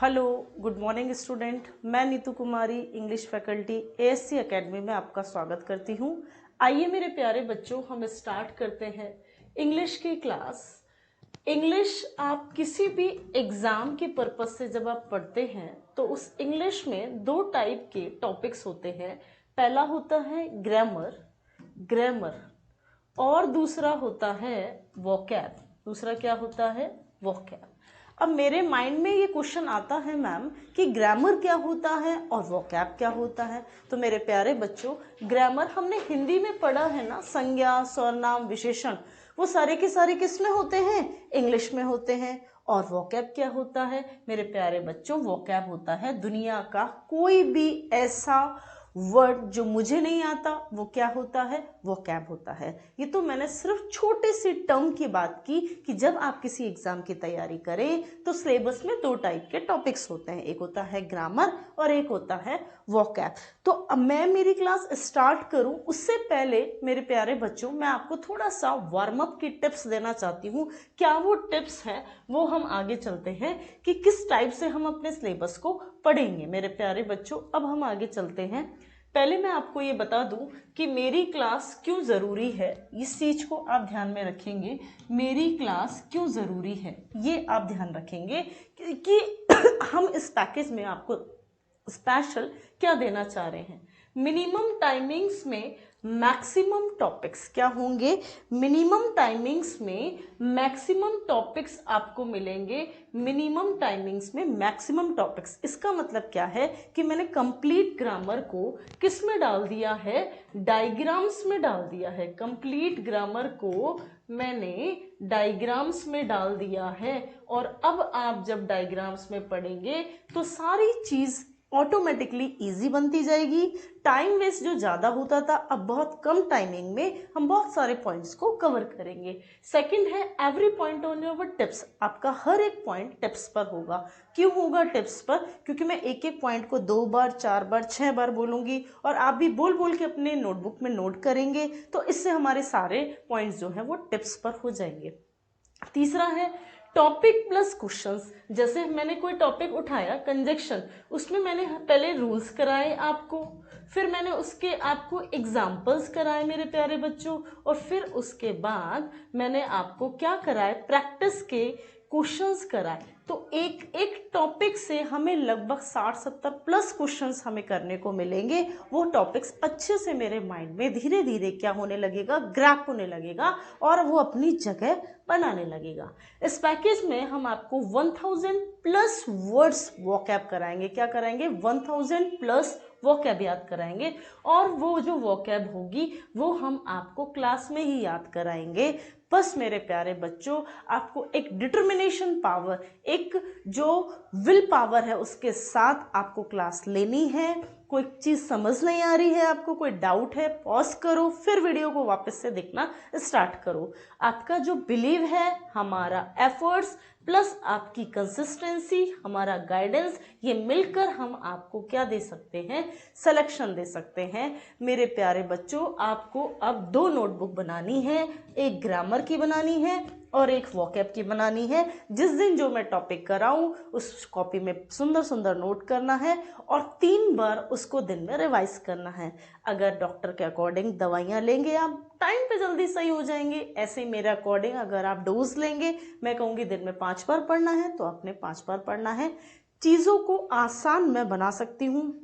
Hello, good morning student. मैं नीतू कुमारी English faculty ASC academy में आपका स्वागत करती हूँ। आइए मेरे प्यारे बच्चों, हम स्टार्ट करते हैं इंग्लिश की क्लास। इंग्लिश आप किसी भी एग्ज़ाम के पर्पस से जब आप पढ़ते हैं तो उस इंग्लिश में दो टाइप के टॉपिक्स होते हैं। पहला होता है ग्रामर और दूसरा होता है वोकैब। दूसरा क्या होता है? वोकैब। अब मेरे माइंड में ये क्वेश्चन आता है मैम कि ग्रामर क्या होता है और वोकैब क्या होता है। तो मेरे प्यारे बच्चों, ग्रामर हमने हिंदी में पढ़ा है ना, संज्ञा, सर्वनाम, विशेषण, वो सारे के सारे किस में होते हैं? इंग्लिश में होते हैं। और वोकैब क्या होता है मेरे प्यारे बच्चों? वोकैब होता है दुनिया का कोई भी ऐसा वर्ड जो मुझे नहीं आता, वो क्या होता है? वोकैब होता है। ये तो मैंने सिर्फ छोटे से टर्म की बात की कि जब आप किसी एग्जाम की तैयारी करें तो सिलेबस में दो टाइप के टॉपिक्स होते हैं, एक होता है ग्रामर और एक होता है वोकैब। तो अब मैं मेरी क्लास स्टार्ट करूं उससे पहले मेरे प्यारे बच्चों, मैं आपको थोड़ा सा वार्म अप की टिप्स देना चाहती हूँ। क्या वो टिप्स हैं वो हम आगे चलते हैं कि किस टाइप से हम अपने सिलेबस को पढ़ेंगे। मेरे प्यारे बच्चों, अब हम आगे चलते हैं। पहले मैं आपको ये बता दूं कि मेरी क्लास क्यों ज़रूरी है। इस चीज़ को आप ध्यान में रखेंगे, मेरी क्लास क्यों ज़रूरी है ये आप ध्यान रखेंगे कि हम इस पैकेज में आपको स्पेशल क्या देना चाह रहे हैं। मिनिमम टाइमिंग्स में मैक्सिमम टॉपिक्स क्या होंगे? मिनिमम टाइमिंग्स में मैक्सिमम टॉपिक्स आपको मिलेंगे। मिनिमम टाइमिंग्स में मैक्सिमम टॉपिक्स, इसका मतलब क्या है कि मैंने कंप्लीट ग्रामर को किस में डाल दिया है? डायग्राम्स में डाल दिया है। कंप्लीट ग्रामर को मैंने डायग्राम्स में डाल दिया है। और अब आप जब डायग्राम्स में पढ़ेंगे तो सारी चीज़ ऑटोमेटिकली इजी बनती जाएगी। टाइम वेस्ट जो ज़्यादा होता था, अब बहुत कम टाइमिंग में हम बहुत सारे पॉइंट्स को कवर करेंगे। सेकंड है every point on your tips. आपका हर एक पॉइंट टिप्स पर होगा। क्यों होगा टिप्स पर? क्योंकि मैं एक एक पॉइंट को 2 बार, 4 बार, 6 बार बोलूँगी और आप भी बोल बोल के अपने नोटबुक में नोट करेंगे, तो इससे हमारे सारे पॉइंट्स जो हैं वो टिप्स पर हो जाएंगे। तीसरा है टॉपिक प्लस क्वेश्चंस। जैसे मैंने कोई टॉपिक उठाया, कंजक्शन, उसमें मैंने पहले रूल्स कराए आपको, फिर मैंने उसके आपको एग्जाम्पल्स कराए मेरे प्यारे बच्चों, और फिर उसके बाद मैंने आपको क्या कराए? प्रैक्टिस के क्वेश्चंस कराए। तो एक एक टॉपिक से हमें लगभग 60-70 प्लस क्वेश्चंस हमें करने को मिलेंगे। वो टॉपिक्स अच्छे से मेरे माइंड में धीरे धीरे क्या होने लगेगा? ग्रैप होने लगेगा और वो अपनी जगह बनाने लगेगा। इस पैकेज में हम आपको 1000 प्लस वर्ड्स वोकैब कराएंगे। क्या कराएंगे? 1000 प्लस वोकैब याद कराएंगे। और वो जो वोकैब होगी वो हम आपको क्लास में ही याद कराएंगे। बस मेरे प्यारे बच्चों, आपको एक डिटर्मिनेशन पावर, एक जो विल पावर है उसके साथ आपको क्लास लेनी है। कोई चीज़ समझ नहीं आ रही है, आपको कोई डाउट है, पॉज करो, फिर वीडियो को वापस से देखना स्टार्ट करो। आपका जो बिलीव है, हमारा एफर्ट्स प्लस आपकी कंसिस्टेंसी, हमारा गाइडेंस, ये मिलकर हम आपको क्या दे सकते हैं? सिलेक्शन दे सकते हैं। मेरे प्यारे बच्चों, आपको अब 2 नोटबुक बनानी है, एक ग्रामर की बनानी है और एक वोकैब की बनानी है। जिस दिन जो मैं टॉपिक कराऊं उस कॉपी में सुंदर सुंदर नोट करना है और 3 बार उसको दिन में रिवाइज करना है। अगर डॉक्टर के अकॉर्डिंग दवाइयाँ लेंगे आप, टाइम पे जल्दी सही हो जाएंगे। ऐसे ही मेरे अकॉर्डिंग अगर आप डोज लेंगे, मैं कहूँगी दिन में 5 बार पढ़ना है तो आपने 5 बार पढ़ना है। चीज़ों को आसान मैं बना सकती हूँ,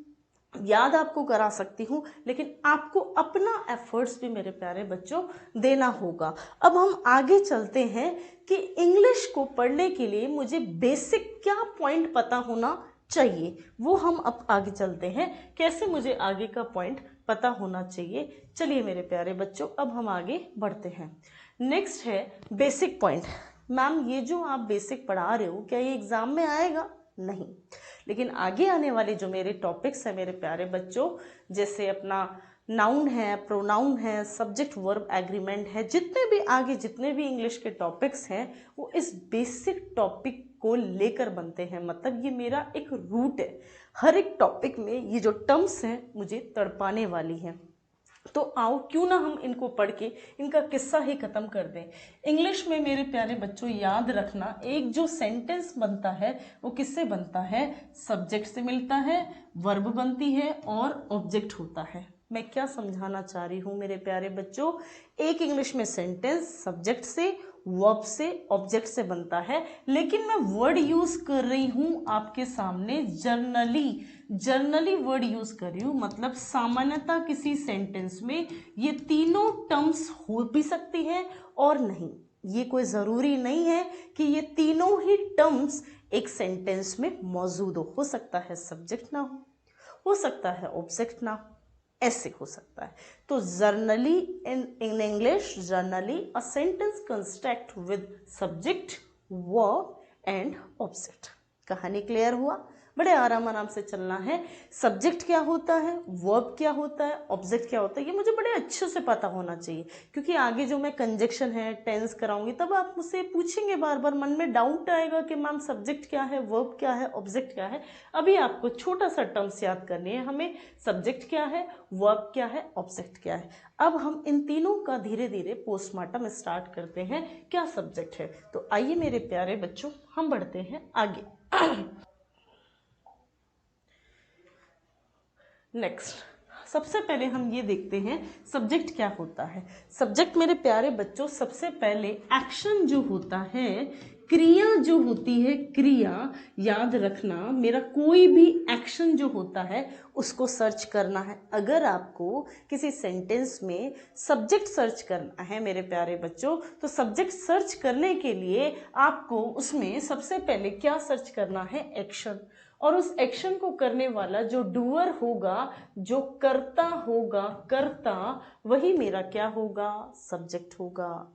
याद आपको करा सकती हूँ, लेकिन आपको अपना एफर्ट्स भी मेरे प्यारे बच्चों देना होगा। अब हम आगे चलते हैं कि इंग्लिश को पढ़ने के लिए मुझे बेसिक क्या पॉइंट पता होना चाहिए, वो हम अब आगे चलते हैं। कैसे मुझे आगे का पॉइंट पता होना चाहिए? चलिए मेरे प्यारे बच्चों, अब हम आगे बढ़ते हैं। नेक्स्ट है बेसिक पॉइंट। मैम, ये जो आप बेसिक पढ़ा रहे हो क्या ये एग्जाम में आएगा? नहीं, लेकिन आगे आने वाले जो मेरे टॉपिक्स हैं मेरे प्यारे बच्चों, जैसे अपना नाउन है, प्रोनाउन है, सब्जेक्ट वर्ब एग्रीमेंट है, जितने भी आगे जितने भी इंग्लिश के टॉपिक्स हैं वो इस बेसिक टॉपिक को लेकर बनते हैं। मतलब ये मेरा एक रूट है। हर एक टॉपिक में ये जो टर्म्स हैं मुझे तड़पाने वाली हैं। तो आओ क्यों ना हम इनको पढ़ के इनका किस्सा ही खत्म कर दें। इंग्लिश में मेरे प्यारे बच्चों याद रखना, एक जो सेंटेंस बनता है वो किससे बनता है? सब्जेक्ट से मिलता है, वर्ब बनती है और ऑब्जेक्ट होता है। मैं क्या समझाना चाह रही हूँ मेरे प्यारे बच्चों, एक इंग्लिश में सेंटेंस सब्जेक्ट से, वर्ब से, ऑब्जेक्ट से बनता है, लेकिन मैं वर्ड यूज कर रही हूँ आपके सामने जर्नली वर्ड यूज कर रही हूँ, मतलब सामान्यतः किसी सेंटेंस में ये तीनों टर्म्स हो भी सकती है और नहीं। ये कोई ज़रूरी नहीं है कि ये तीनों ही टर्म्स एक सेंटेंस में मौजूद हो सकता है सब्जेक्ट ना हो सकता है ऑब्जेक्ट ना हो, ऐसे हो सकता है। तो generally in English, generally a sentence construct with subject, verb and object. कहानी क्लियर हुआ? बड़े आराम से चलना है। सब्जेक्ट क्या होता है, वर्ब क्या होता है, ऑब्जेक्ट क्या होता है, ये मुझे बड़े अच्छे से पता होना चाहिए, क्योंकि आगे जो मैं कंजक्शन है, टेंस कराऊंगी, तब आप मुझसे पूछेंगे, बार बार मन में डाउट आएगा कि मैम सब्जेक्ट क्या है, वर्ब क्या है, ऑब्जेक्ट क्या है। अभी आपको छोटा सा टर्म्स याद करनी है हमें, सब्जेक्ट क्या है, वर्ब क्या है, ऑब्जेक्ट क्या है। अब हम इन तीनों का धीरे धीरे पोस्टमार्टम स्टार्ट करते हैं, क्या सब्जेक्ट है। तो आइए मेरे प्यारे बच्चों हम बढ़ते हैं आगे। नेक्स्ट, सबसे पहले हम ये देखते हैं सब्जेक्ट क्या होता है। सब्जेक्ट मेरे प्यारे बच्चों सबसे पहले एक्शन जो होता है, क्रिया जो होती है, क्रिया याद रखना, मेरा कोई भी एक्शन जो होता है उसको सर्च करना है। अगर आपको किसी सेंटेंस में सब्जेक्ट सर्च करना है मेरे प्यारे बच्चों, तो सब्जेक्ट सर्च करने के लिए आपको उसमें सबसे पहले क्या सर्च करना है? एक्शन। और उस एक्शन को करने वाला जो डूअर होगा, जो करता होगा, करता, वही मेरा क्या होगा? सब्जेक्ट होगा।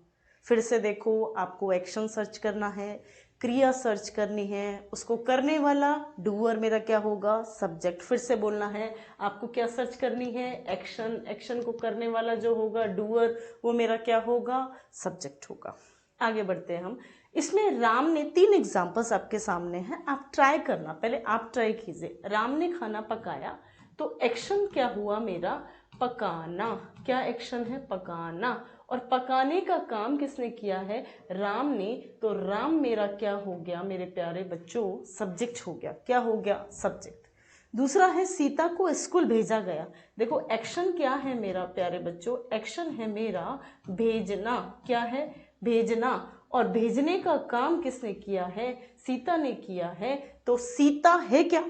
फिर से देखो, आपको एक्शन सर्च करना है, क्रिया सर्च करनी है, उसको करने वाला डूअर मेरा क्या होगा? सब्जेक्ट। फिर से बोलना है, आपको क्या सर्च करनी है? एक्शन। एक्शन को करने वाला जो होगा डूअर, वो मेरा क्या होगा? सब्जेक्ट होगा। आगे बढ़ते हैं हम। इसमें राम ने 3 एग्जाम्पल्स आपके सामने हैं, आप ट्राई करना, पहले आप ट्राई कीजिए। राम ने खाना पकाया, तो एक्शन क्या हुआ मेरा? पकाना। क्या एक्शन है? पकाना। और पकाने का काम किसने किया है? राम ने। तो राम मेरा क्या हो गया मेरे प्यारे बच्चों? सब्जेक्ट हो गया। क्या हो गया? सब्जेक्ट। दूसरा है सीता को स्कूल भेजा गया। देखो एक्शन क्या है मेरा प्यारे बच्चों? एक्शन है मेरा भेजना। क्या है? भेजना। और भेजने का काम किसने किया है? सीता ने किया है। तो सीता है क्या?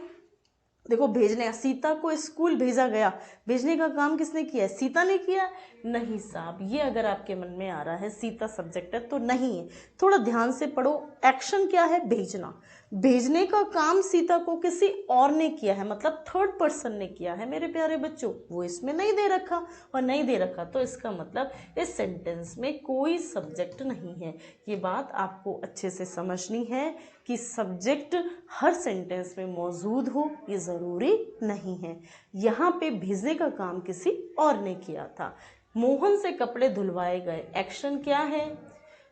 देखो भेजने, सीता को स्कूल भेजा गया, भेजने का काम किसने किया है? सीता ने किया? नहीं साहब, ये अगर आपके मन में आ रहा है सीता सब्जेक्ट है तो नहीं है। थोड़ा ध्यान से पढ़ो। एक्शन क्या है? भेजना। भेजने का काम सीता को किसी और ने किया है, मतलब थर्ड पर्सन ने किया है मेरे प्यारे बच्चों, वो इसमें नहीं दे रखा। और नहीं दे रखा तो इसका मतलब इस सेंटेंस में कोई सब्जेक्ट नहीं है। ये बात आपको अच्छे से समझनी है कि सब्जेक्ट हर सेंटेंस में मौजूद हो ये ज़रूरी नहीं है। यहाँ पे भेजने का काम किसी और ने किया था। मोहन से कपड़े धुलवाए गए। एक्शन क्या है?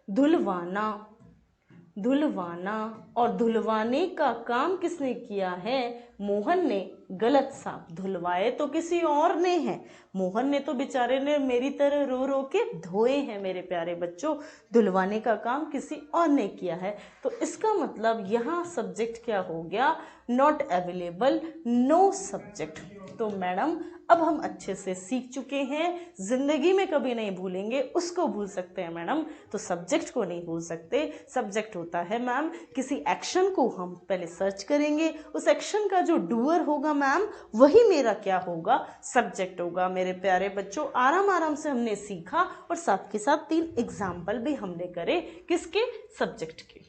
धुलवाना। धुलवाना। और धुलवाने का काम किसने किया है? मोहन ने। गलत साहब, धुलवाए तो किसी और ने है, मोहन ने तो बेचारे ने मेरी तरह रो रो के धोए हैं मेरे प्यारे बच्चों। धुलवाने का काम किसी और ने किया है। तो इसका मतलब यहाँ सब्जेक्ट क्या हो गया? Not available, no subject. तो मैडम अब हम अच्छे से सीख चुके हैं, जिंदगी में कभी नहीं भूलेंगे, उसको भूल सकते हैं मैडम, तो सब्जेक्ट को नहीं भूल सकते। सब्जेक्ट होता है मैम किसी एक्शन को हम पहले सर्च करेंगे, उस एक्शन का जो डूअर होगा मैम वही मेरा क्या होगा? सब्जेक्ट होगा। मेरे प्यारे बच्चों आराम आराम से हमने सीखा और साथ के साथ 3 एग्जाम्पल भी हमने करे, किसके? सब्जेक्ट के।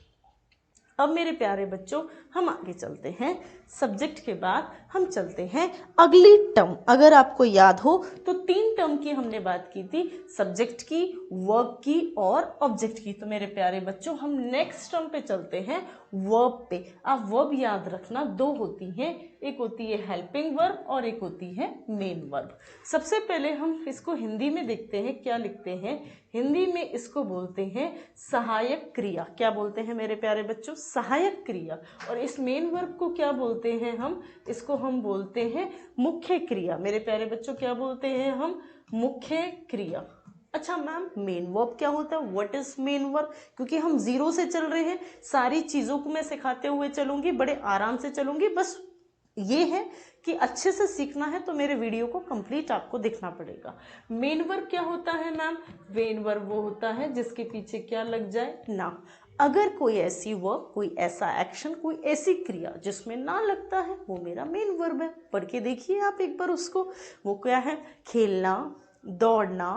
अब मेरे प्यारे बच्चों हम आगे चलते हैं। सब्जेक्ट के बाद हम चलते हैं अगली टर्म। अगर आपको याद हो तो 3 टर्म की हमने बात की थी, सब्जेक्ट की, वर्ब की और ऑब्जेक्ट की। तो मेरे प्यारे बच्चों हम नेक्स्ट टर्म पे चलते हैं, वर्ब पे। आप वर्ब याद रखना, 2 होती हैं, एक होती है हेल्पिंग वर्ब और एक होती है मेन वर्ब। सबसे पहले हम इसको हिंदी में देखते हैं, क्या लिखते हैं? हिंदी में इसको बोलते हैं सहायक क्रिया। क्या बोलते हैं मेरे प्यारे बच्चों? सहायक क्रिया। और इस मेन वर्ब को क्या बोलते हैं हम? इसको हम बोलते हैं मुख्य क्रिया। मेरे प्यारे बच्चों क्या बोलते हैं हम? मुख्य क्रिया। अच्छा मैम मेन वर्ब क्या होता है, व्हाट इज मेन वर्ब? क्योंकि हम जीरो से चल रहे हैं, सारी चीजों को मैं सिखाते हुए चलूंगी, बड़े आराम से चलूंगी। बस ये है कि अच्छे से सीखना है तो मेरे वीडियो को कंप्लीट आपको देखना पड़ेगा। मेन वर्ब क्या होता है मैम? मेन वर्ब वो होता है जिसके पीछे क्या लग जाए, ना। अगर कोई ऐसी वर्ब, कोई ऐसा एक्शन, कोई ऐसी क्रिया जिसमें ना लगता है, वो मेरा मेन वर्ब है। पढ़ के देखिए आप एक बार उसको। वो क्या है? खेलना, दौड़ना,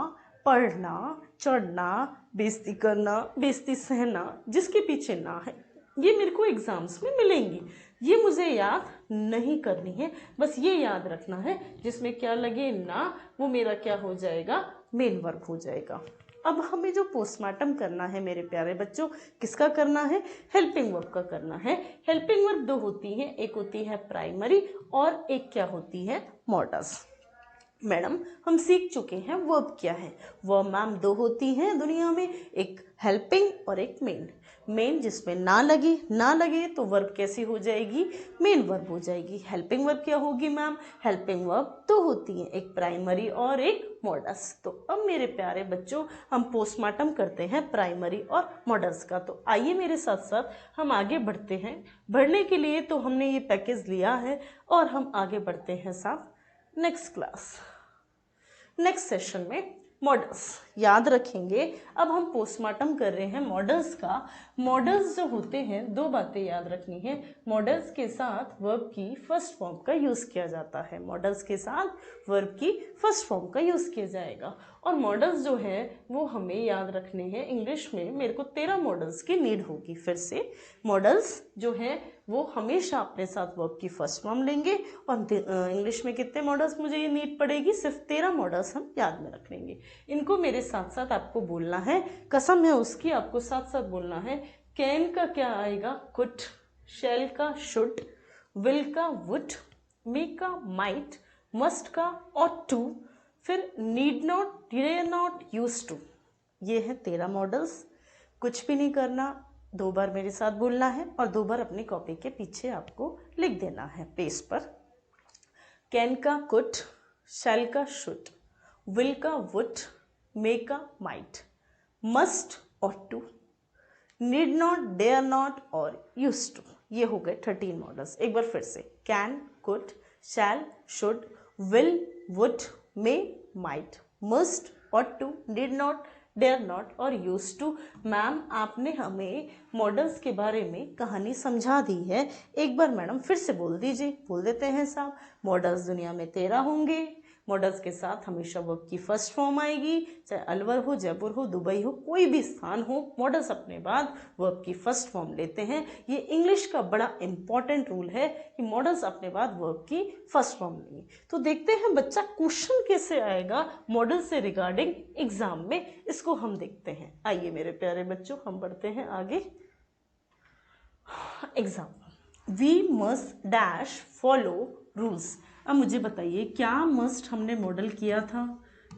पढ़ना, चढ़ना, बेइज्जती करना, बेइज्जती सहना, जिसके पीछे ना है, ये मेरे को एग्जाम्स में मिलेंगी। ये मुझे याद नहीं करनी है, बस ये याद रखना है जिसमें क्या लगे ना, वो मेरा क्या हो जाएगा, मेन वर्ब हो जाएगा। अब हमें जो पोस्टमार्टम करना है मेरे प्यारे बच्चों, किसका करना है? हेल्पिंग वर्ब का करना है। हेल्पिंग वर्ब दो होती हैं, एक होती है प्राइमरी और एक क्या होती है, मॉडल्स। मैडम हम सीख चुके हैं वर्ब क्या है। वर्ब मैम दो होती हैं दुनिया में, एक हेल्पिंग और एक मेन। मेन जिसमें ना लगे तो वर्ब कैसी हो जाएगी, मेन वर्ब हो जाएगी। हेल्पिंग वर्ब क्या होगी मैम? हेल्पिंग वर्ब दो होती हैं, एक प्राइमरी और एक मॉडल्स। तो अब मेरे प्यारे बच्चों हम पोस्टमार्टम करते हैं प्राइमरी और मॉडल्स का। तो आइए मेरे साथ साथ हम आगे बढ़ते हैं। बढ़ने के लिए तो हमने ये पैकेज लिया है और हम आगे बढ़ते हैं साहब नेक्स्ट क्लास, नेक्स्ट सेशन में मॉडल्स याद रखेंगे। अब हम पोस्टमार्टम कर रहे हैं मॉडल्स का। मॉडल्स जो होते हैं, दो बातें याद रखनी है। मॉडल्स के साथ वर्ब की फर्स्ट फॉर्म का यूज किया जाता है। मॉडल्स के साथ वर्ब की फर्स्ट फॉर्म का यूज किया जाएगा। और मॉडल्स जो है वो हमें याद रखने हैं। इंग्लिश में मेरे को 13 मॉडल्स की नीड होगी। फिर से मॉडल्स जो है वो हमेशा अपने साथ वर्ब की फर्स्ट फॉर्म लेंगे। और इंग्लिश में कितने मॉडल्स मुझे ये नीड पड़ेगी? सिर्फ 13 मॉडल्स हम याद में रख लेंगे। इनको मेरे साथ साथ आपको बोलना है, कसम है उसकी, आपको साथ साथ बोलना है। कैन का क्या आएगा? कुड। शैल का शुड। विल का वुड। मे का माइट। मस्ट का ऑट टू। फिर need not, dare not, used to. ये है 13 मॉडल्स। कुछ भी नहीं करना, 2 बार मेरे साथ बोलना है और 2 बार अपनी कॉपी के पीछे आपको लिख देना है पेज पर। कैन का कुड, शैल का शुड, विल का वुड, मे का माइट, मस्ट और to, need not, dare not और यूज टू। ये हो गए 13 मॉडल्स। एक बार फिर से, can, could, shall, should, will, would, may, might, must और to, need not, dare not और यूज टू। मैम आपने हमें मॉडल्स के बारे में कहानी समझा दी है, एक बार मैडम फिर से बोल दीजिए। बोल देते हैं साहब। मॉडल्स दुनिया में 13 होंगे। मॉडल्स के साथ हमेशा वर्ब की फर्स्ट फॉर्म आएगी, चाहे अलवर हो, जयपुर हो, दुबई हो, कोई भी स्थान हो, मॉडल्स अपने बाद वर्ब की फर्स्ट फॉर्म लेते हैं। ये इंग्लिश का बड़ा इंपॉर्टेंट रूल है कि मॉडल्स अपने बाद वर्ब की फर्स्ट फॉर्म लेंगे। तो देखते हैं बच्चा क्वेश्चन कैसे आएगा मॉडल से रिगार्डिंग एग्जाम में, इसको हम देखते हैं। आइए मेरे प्यारे बच्चों हम बढ़ते हैं आगे। Example, we must dash follow rules. अब मुझे बताइए क्या मस्ट हमने मॉडल किया था?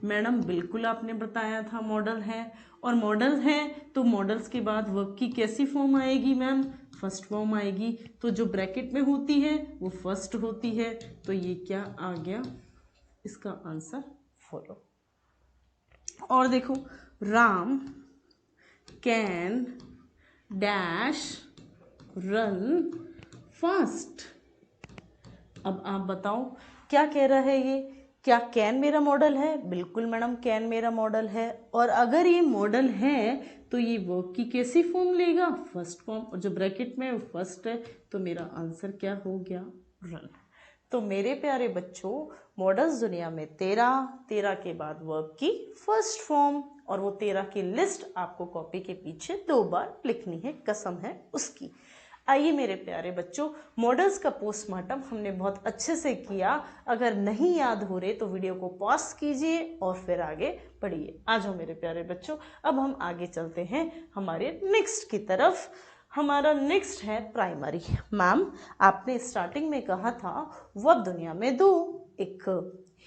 मैडम बिल्कुल आपने बताया था मॉडल है। और मॉडल है तो मॉडल्स के बाद वर्ब की कैसी फॉर्म आएगी मैम? फर्स्ट फॉर्म आएगी। तो जो ब्रैकेट में होती है वो फर्स्ट होती है। तो ये क्या आ गया? इसका आंसर फॉलो। और देखो, Ram can dash run fast. अब आप बताओ क्या कह रहा है ये? क्या कैन मेरा मॉडल है? बिल्कुल मैडम कैन मेरा मॉडल है। और अगर ये मॉडल है तो ये वर्ब की कैसी फॉर्म लेगा? First form. और जो ब्रैकेट में फर्स्ट है तो मेरा आंसर क्या हो गया? रन। तो मेरे प्यारे बच्चों मॉडल्स दुनिया में 13 के बाद वर्ब की फर्स्ट फॉर्म, और वो 13 की लिस्ट आपको कॉपी के पीछे 2 बार लिखनी है, कसम है उसकी। आइए मेरे प्यारे बच्चों, मॉडल्स का पोस्टमार्टम हमने बहुत अच्छे से किया। अगर नहीं याद हो रहे तो वीडियो को पॉज कीजिए और फिर आगे बढ़िए। आ जाओ मेरे प्यारे बच्चों, अब हम आगे चलते हैं हमारे नेक्स्ट की तरफ। हमारा नेक्स्ट है प्राइमरी। मैम आपने स्टार्टिंग में कहा था वर्ब दुनिया में 2, एक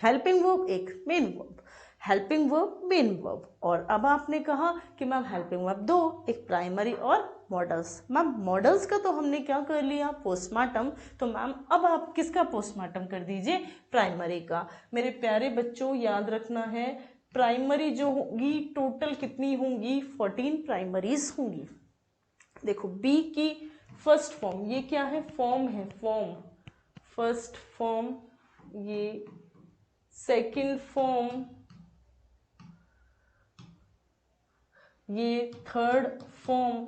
हेल्पिंग वर्ब, एक main verb. Helping verb, main verb. और अब आपने कहा कि मैम हेल्पिंग वर्ब दो, एक प्राइमरी और मॉडल्स। मैम मॉडल्स का तो हमने क्या कर लिया, पोस्टमार्टम। तो मैम अब आप किसका पोस्टमार्टम कर दीजिए, प्राइमरी का। मेरे प्यारे बच्चों याद रखना है, प्राइमरी जो होगी टोटल कितनी होंगी, 14 प्राइमरीज होंगी। देखो बी की फर्स्ट फॉर्म, ये क्या है, फॉर्म है, फॉर्म, फर्स्ट फॉर्म, ये सेकंड फॉर्म, ये third form.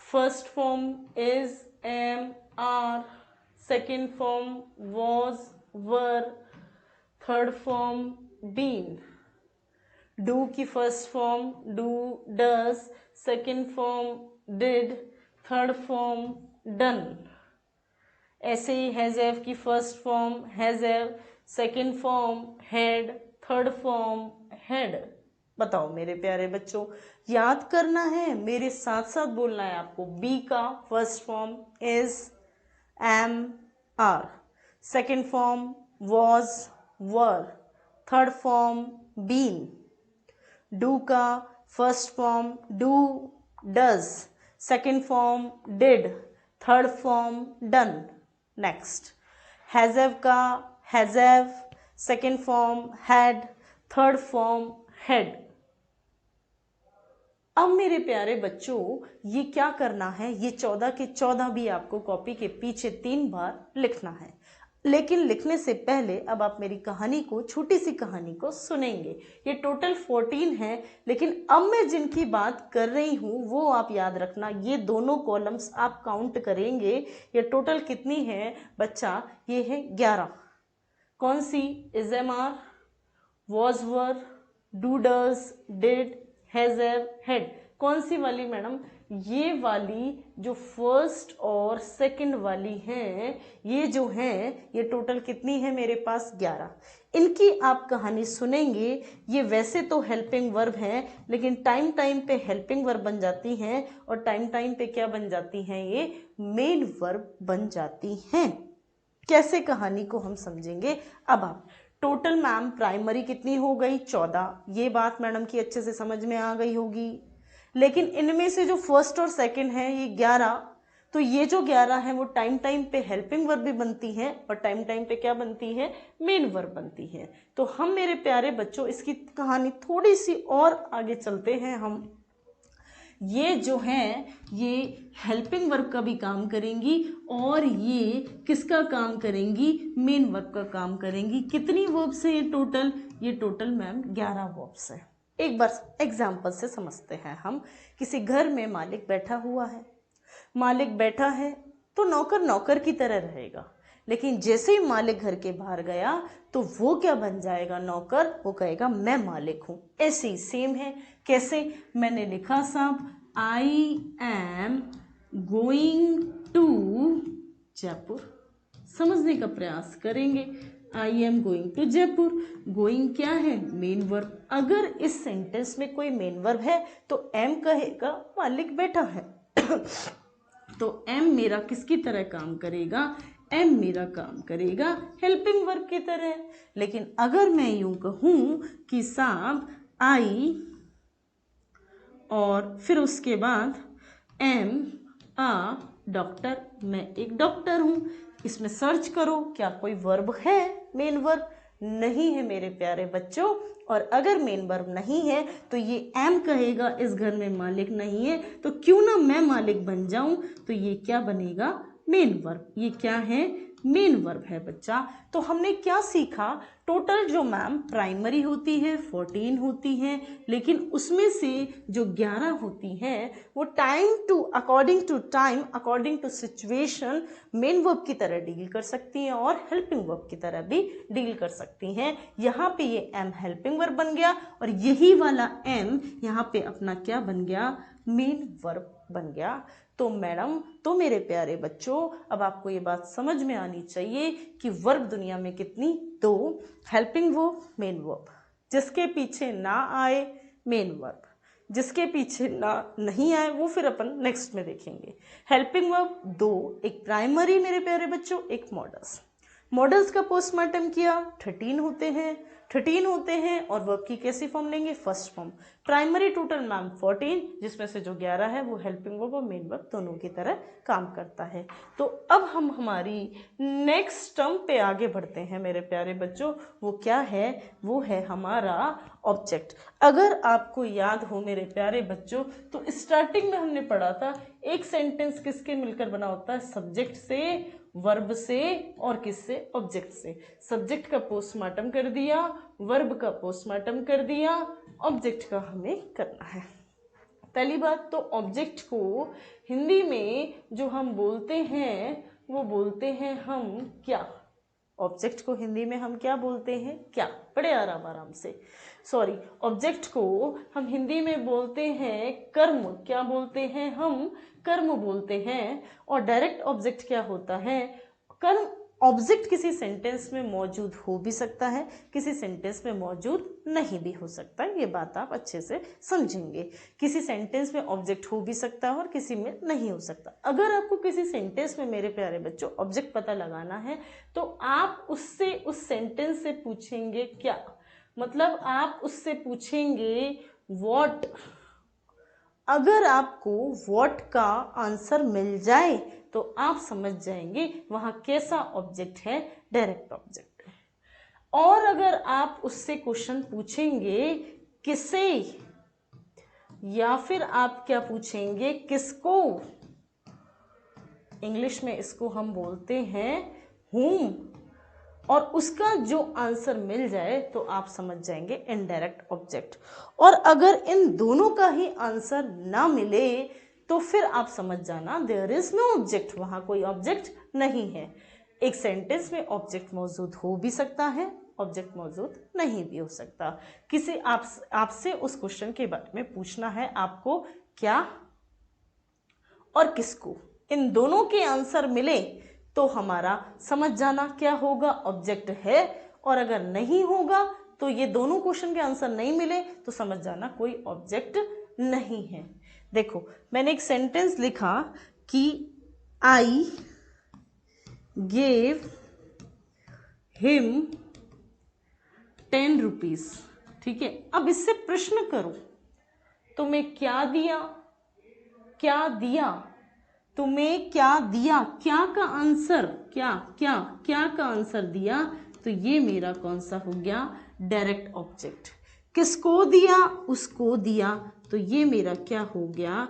First form is, am, are, second form was, were, third form been. Do की first form do, does, second form did, third form done. ऐसे ही has की first form has, second form had, third form had. बताओ मेरे प्यारे बच्चों, याद करना है, मेरे साथ साथ बोलना है आपको। बी का first form is, am, are, second form was, were, third form been. Do का first form do, does, second form did, third form done. Next has का has, second form had, third form had. अब मेरे प्यारे बच्चों ये क्या करना है, ये 14 के 14 भी आपको कॉपी के पीछे 3 बार लिखना है। लेकिन लिखने से पहले अब आप मेरी कहानी को, छोटी सी कहानी को सुनेंगे। ये टोटल 14 है, लेकिन अब मैं जिनकी बात कर रही हूँ वो आप याद रखना, ये दोनों कॉलम्स आप काउंट करेंगे। ये टोटल कितनी है बच्चा, ये है 11। कौन सी, is, am, are, was, were, do, does, did, has, had। कौन सी वाली मैडम, ये वाली जो फर्स्ट और सेकंड वाली हैं, ये जो हैं, ये टोटल कितनी है मेरे पास, 11। इनकी आप कहानी सुनेंगे। ये वैसे तो हेल्पिंग वर्ब हैं, लेकिन टाइम टाइम पे हेल्पिंग वर्ब बन जाती हैं, और टाइम टाइम पे क्या बन जाती हैं, ये मेन वर्ब बन जाती हैं। कैसे कहानी को हम समझेंगे। अब आप टोटल मैम प्राइमरी कितनी हो गई, 14। ये बात मैडम की अच्छे से समझ में आ गई होगी। लेकिन इनमें से जो फर्स्ट और सेकंड है ये 11, तो ये जो 11 है वो टाइम टाइम पे हेल्पिंग वर्ब भी बनती है, और टाइम टाइम पे क्या बनती है, मेन वर्ब बनती है। तो हम मेरे प्यारे बच्चों इसकी कहानी थोड़ी सी और आगे चलते हैं। हम ये जो हैं ये हेल्पिंग वर्ब का भी काम करेंगी, और ये किसका काम करेंगी, मेन वर्ब का काम करेंगी। कितनी वर्ब्स हैं ये टोटल, ये टोटल मैम 11 वर्ब्स हैं। एक बार एग्जाम्पल से समझते हैं हम। किसी घर में मालिक बैठा हुआ है, मालिक बैठा है तो नौकर नौकर की तरह रहेगा, लेकिन जैसे ही मालिक घर के बाहर गया तो वो क्या बन जाएगा, नौकर, वो कहेगा मैं मालिक हूँ। ऐसे ही सेम है। कैसे, मैंने लिखा साहब I am going to Jaipur. समझने का प्रयास करेंगे। I am going to Jaipur, going क्या है, मेन वर्ब। अगर इस सेंटेंस में कोई मेन वर्ब है तो एम कहेगा मालिक बैठा है तो एम मेरा किसकी तरह काम करेगा, एम मेरा काम करेगा हेल्पिंग वर्ब की तरह। लेकिन अगर मैं यूं कहूं कि साहब आई और फिर उसके बाद एम आ डॉक्टर, मैं एक डॉक्टर हूं, इसमें सर्च करो क्या कोई वर्ब है, मेन वर्ब नहीं है मेरे प्यारे बच्चों। और अगर मेन वर्ब नहीं है तो ये एम कहेगा इस घर में मालिक नहीं है, तो क्यों ना मैं मालिक बन जाऊं, तो ये क्या बनेगा, मेन वर्ब। ये क्या है, मेन वर्ब है बच्चा। तो हमने क्या सीखा, टोटल जो मैम प्राइमरी होती है 14 होती हैं, लेकिन उसमें से जो 11 होती हैं वो time to according to time, according to situation main verb की तरह डील कर सकती हैं और हेल्पिंग वर्ब की तरह भी डील कर सकती हैं। यहाँ पे ये एम हेल्पिंग वर्ब बन गया, और यही वाला एम यहाँ पे अपना क्या बन गया, मेन वर्ब बन गया। तो मैडम, तो मेरे प्यारे बच्चों, अब आपको ये बात समझ में आनी चाहिए कि वर्ब दुनिया में कितनी, 2, हेल्पिंग वर्ब, मेन वर्ब। जिसके पीछे ना आए मेन वर्ब, जिसके पीछे ना नहीं आए वो फिर अपन नेक्स्ट में देखेंगे। हेल्पिंग वर्ब 2, एक प्राइमरी मेरे प्यारे बच्चों, एक मॉडल्स। मॉडल्स का पोस्टमार्टम किया, 13 होते हैं। 13 होते हैं और वर्ब की कैसी फॉर्म लेंगे, first form. Primary total ma'am 14, जिसमें से जो 11 है वो हेल्पिंग वर्ब और मेन वर्ब दोनों की तरह काम करता है। तो अब हम हमारी नेक्स्ट टर्म पे आगे बढ़ते हैं मेरे प्यारे बच्चों। वो क्या है, वो है हमारा ऑब्जेक्ट। अगर आपको याद हो मेरे प्यारे बच्चों, तो स्टार्टिंग में हमने पढ़ा था एक सेंटेंस किसके मिलकर बना होता है, सब्जेक्ट से, वर्ब से और किससे, ऑब्जेक्ट से। सब्जेक्ट का पोस्टमार्टम कर दिया, वर्ब का पोस्टमार्टम कर दिया, ऑब्जेक्ट का हमें करना है। पहली बात तो ऑब्जेक्ट को हिंदी में जो हम बोलते हैं वो बोलते हैं हम क्या। ऑब्जेक्ट को हिंदी में हम क्या बोलते हैं, क्या। बड़े आराम से, सॉरी, ऑब्जेक्ट को हम हिंदी में बोलते हैं कर्म। क्या बोलते हैं हम, कर्म बोलते हैं। और डायरेक्ट ऑब्जेक्ट क्या होता है, कर्म। ऑब्जेक्ट किसी सेंटेंस में मौजूद हो भी सकता है, किसी सेंटेंस में मौजूद नहीं भी हो सकता है, ये बात आप अच्छे से समझेंगे। किसी सेंटेंस में ऑब्जेक्ट हो भी सकता है और किसी में नहीं हो सकता। अगर आपको किसी सेंटेंस में मेरे प्यारे बच्चों ऑब्जेक्ट पता लगाना है तो आप उससे, उस सेंटेंस से पूछेंगे क्या, मतलब आप उससे पूछेंगे व्हाट। अगर आपको व्हाट का आंसर मिल जाए तो आप समझ जाएंगे वहां कैसा ऑब्जेक्ट है, डायरेक्ट ऑब्जेक्ट। और अगर आप उससे क्वेश्चन पूछेंगे किसे, या फिर आप क्या पूछेंगे किसको, इंग्लिश में इसको हम बोलते हैं whom, और उसका जो आंसर मिल जाए तो आप समझ जाएंगे इनडायरेक्ट ऑब्जेक्ट। और अगर इन दोनों का ही आंसर ना मिले तो फिर आप समझ जाना देयर इज नो ऑब्जेक्ट, वहां कोई ऑब्जेक्ट नहीं है। एक सेंटेंस में ऑब्जेक्ट मौजूद हो भी सकता है, ऑब्जेक्ट मौजूद नहीं भी हो सकता। किसी आपसे उस क्वेश्चन के बारे में पूछना है आपको, क्या और किसको, इन दोनों के आंसर मिले तो हमारा समझ जाना क्या होगा, ऑब्जेक्ट है। और अगर नहीं होगा तो ये दोनों क्वेश्चन के आंसर नहीं मिले तो समझ जाना कोई ऑब्जेक्ट नहीं है। देखो मैंने एक सेंटेंस लिखा कि आई गेव हिम 10 रुपीज, ठीक है। अब इससे प्रश्न करो, तुम्हें क्या दिया, क्या दिया, तुम्हें क्या दिया, क्या का आंसर, क्या क्या क्या का आंसर दिया, तो ये मेरा कौन सा हो गया, डायरेक्ट ऑब्जेक्ट। किसको दिया, उसको दिया, तो ये मेरा क्या हो गया,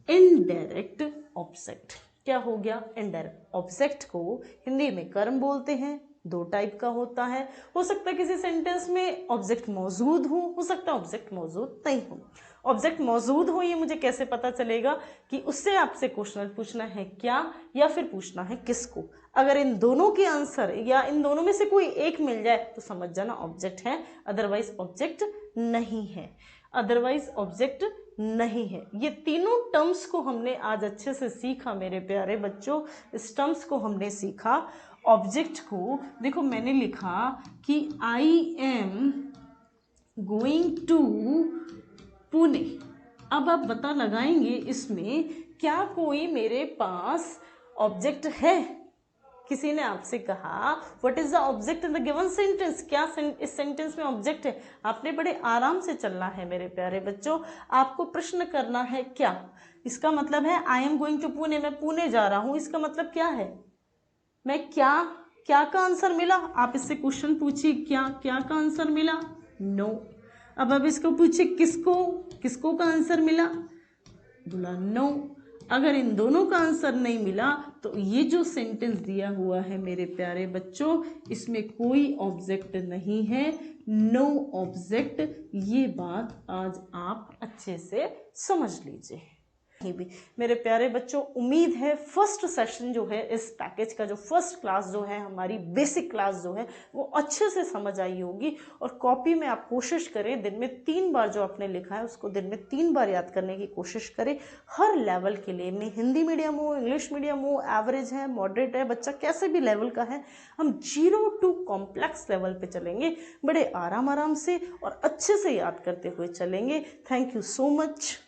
इनडायरेक्ट ऑब्जेक्ट। क्या हो गया, इनडायरेक्ट। ऑब्जेक्ट को हिंदी में कर्म बोलते हैं, दो टाइप का होता है। हो सकता है किसी सेंटेंस में ऑब्जेक्ट मौजूद हो सकता है ऑब्जेक्ट मौजूद नहीं हो। ऑब्जेक्ट मौजूद हो ये मुझे कैसे पता चलेगा, कि उससे आपसे क्वेश्चन पूछना है क्या या फिर पूछना है किसको। अगर इन दोनों के आंसर या इन दोनों में से कोई एक मिल जाए तो समझ जाना ऑब्जेक्ट है, अदरवाइज ऑब्जेक्ट नहीं है, अदरवाइज ऑब्जेक्ट नहीं है। ये तीनों टर्म्स को हमने आज अच्छे से सीखा मेरे प्यारे बच्चों। इस टर्म्स को हमने सीखा। ऑब्जेक्ट को देखो मैंने लिखा कि I am going to Pune. अब आप पता लगाएंगे इसमें क्या कोई मेरे पास ऑब्जेक्ट है। किसी ने आपसे कहा what is the object in the given sentence, क्या इस सेंटेंस में ऑब्जेक्ट है। आपने बड़े आराम से चलना है मेरे प्यारे बच्चों। आपको प्रश्न करना है क्या, इसका मतलब है I am going to Pune, मैं पुणे जा रहा हूं, इसका मतलब क्या है, मैं क्या का आंसर मिला। आप इससे क्वेश्चन पूछिए क्या का आंसर मिला, नो। अब इसको पूछिए किसको का आंसर मिला, बोला नो। अगर इन दोनों का आंसर नहीं मिला तो ये जो सेंटेंस दिया हुआ है मेरे प्यारे बच्चों, इसमें कोई ऑब्जेक्ट नहीं है, नो ऑब्जेक्ट। ये बात आज आप अच्छे से समझ लीजिए। भी मेरे प्यारे बच्चों, उम्मीद है फर्स्ट सेशन जो है इस पैकेज का, जो फर्स्ट क्लास जो है हमारी बेसिक क्लास जो है वो अच्छे से समझ आई होगी। और कॉपी में आप कोशिश करें दिन में 3 बार जो आपने लिखा है उसको दिन में 3 बार याद करने की कोशिश करें। हर लेवल के लिए, में हिंदी मीडियम हो, इंग्लिश मीडियम हो, एवरेज है, मॉडरेट है, बच्चा कैसे भी लेवल का है, हम 0 to कॉम्प्लेक्स लेवल पे चलेंगे, बड़े आराम से और अच्छे से याद करते हुए चलेंगे। Thank you so much.